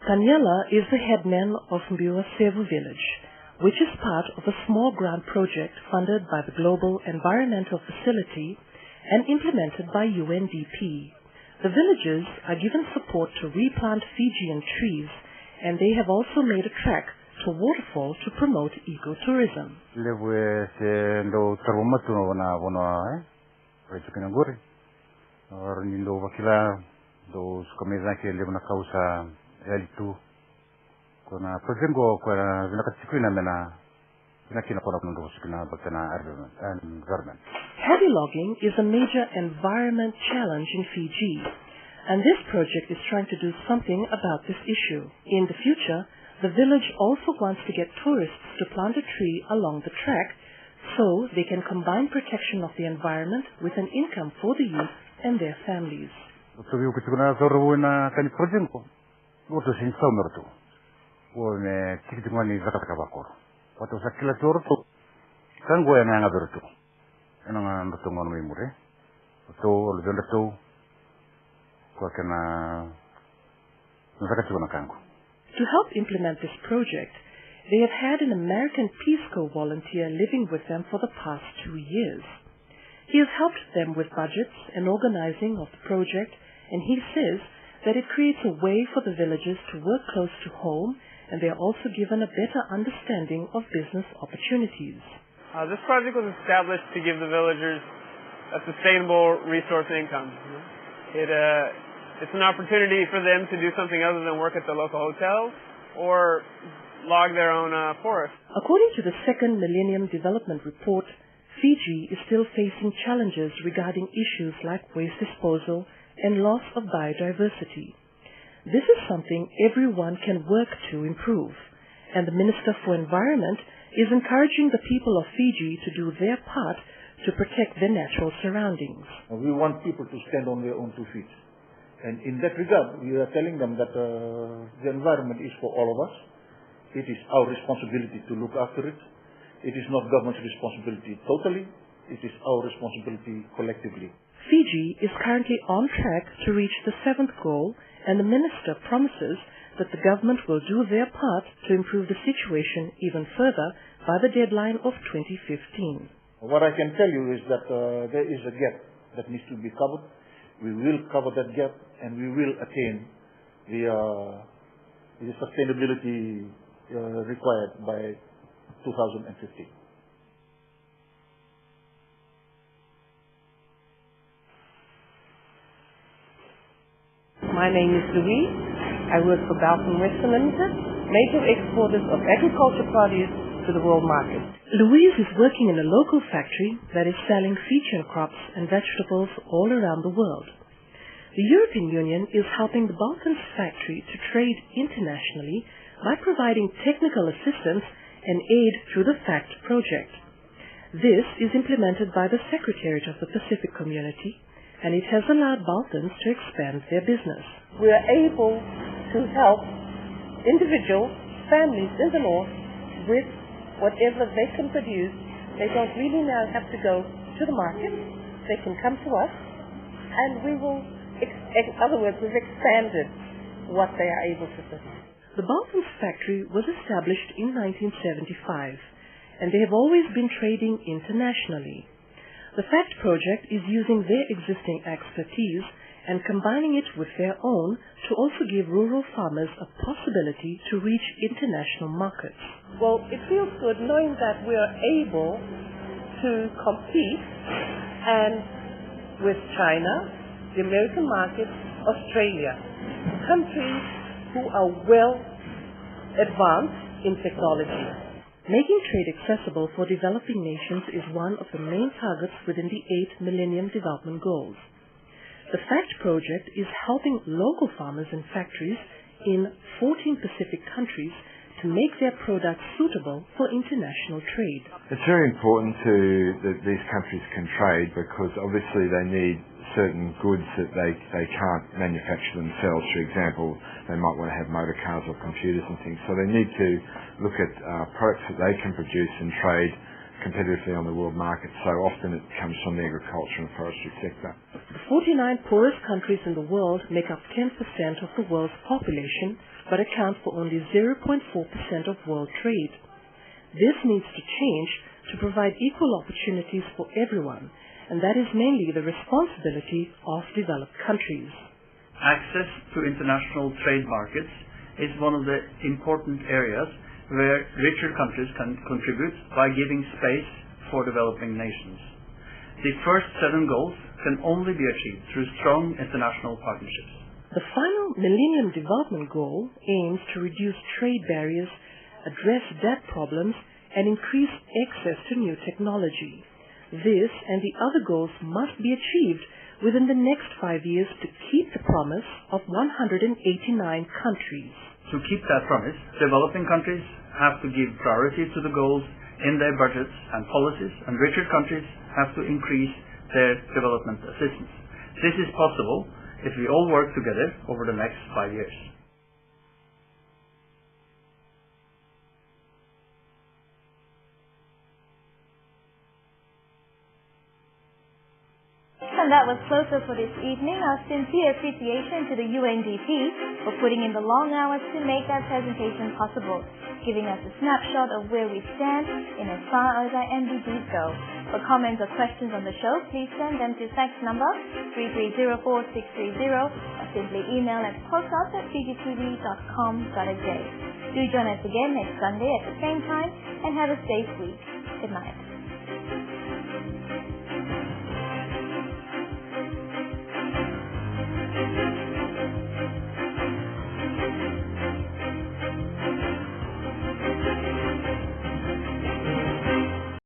Tanyela is the headman of Mbiwa Sevu village, which is part of a small grant project funded by the Global Environmental Facility and implemented by UNDP. The villagers are given support to replant Fijian trees, and they have also made a track to waterfall to promote ecotourism. Heavy logging is a major environment challenge in Fiji, and this project is trying to do something about this issue. In the future, the village also wants to get tourists to plant a tree along the track so they can combine protection of the environment with an income for the youth and their families. To help implement this project, they have had an American Peace Corps volunteer living with them for the past 2 years. He has helped them with budgets and organizing of the project, and he says that it creates a way for the villagers to work close to home, and they are also given a better understanding of business opportunities. This project was established to give the villagers a sustainable resource income. It's an opportunity for them to do something other than work at the local hotels or log their own forest. According to the Second Millennium Development Report, Fiji is still facing challenges regarding issues like waste disposal and loss of biodiversity. This is something everyone can work to improve, and the Minister for Environment is encouraging the people of Fiji to do their part to protect their natural surroundings. We want people to stand on their own 2 feet. And in that regard, we are telling them that the environment is for all of us. It is our responsibility to look after it. It is not government's responsibility totally. It is our responsibility collectively. Fiji is currently on track to reach the 7th goal, and the minister promises that the government will do their part to improve the situation even further by the deadline of 2015. What I can tell you is that there is a gap that needs to be covered. We will cover that gap, and we will attain the sustainability required by 2015. My name is Louise. I work for Balkan Western Limited, major exporters of agriculture produce to the world market. Louise is working in a local factory that is selling Fijian crops and vegetables all around the world. The European Union is helping the Balkans factory to trade internationally by providing technical assistance and aid through the FACT project. This is implemented by the Secretariat of the Pacific Community, and it has allowed Balkans to expand their business. We are able to help individuals, families in the north with whatever they can produce. They don't really now have to go to the market. They can come to us, and we will, in other words, we've expanded what they are able to produce. The Balkans factory was established in 1975, and they have always been trading internationally. The FACT project is using their existing expertise and combining it with their own to also give rural farmers a possibility to reach international markets. Well, it feels good knowing that we are able to compete and with China, the American market, Australia, countries who are well advanced in technology. Making trade accessible for developing nations is one of the main targets within the 8 Millennium Development Goals. The FACT project is helping local farmers and factories in 14 Pacific countries to make their products suitable for international trade. It's very important that these countries can trade, because obviously they need certain goods that they can't manufacture themselves. For example, they might want to have motor cars or computers and things. So they need to look at products that they can produce and trade competitively on the world market. So often it comes from the agriculture and forestry sector. The 49 poorest countries in the world make up 10% of the world's population, but account for only 0.4% of world trade. This needs to change to provide equal opportunities for everyone, and that is mainly the responsibility of developed countries. Access to international trade markets is one of the important areas where richer countries can contribute by giving space for developing nations. The first 7 goals can only be achieved through strong international partnerships. The final Millennium Development Goal aims to reduce trade barriers, address debt problems, and increase access to new technology. This and the other goals must be achieved within the next 5 years to keep the promise of 189 countries. To keep that promise, developing countries have to give priority to the goals in their budgets and policies, and richer countries have to increase their development assistance. This is possible if we all work together over the next 5 years. And that was Closer for this evening. Our sincere appreciation to the UNDP for putting in the long hours to make that presentation possible, giving us a snapshot of where we stand in as far as our MDGs go. For comments or questions on the show, please send them to fax number 3304630 or simply email at podcast@fijitv.com.sg. Do join us again next Sunday at the same time and have a safe week. Good night.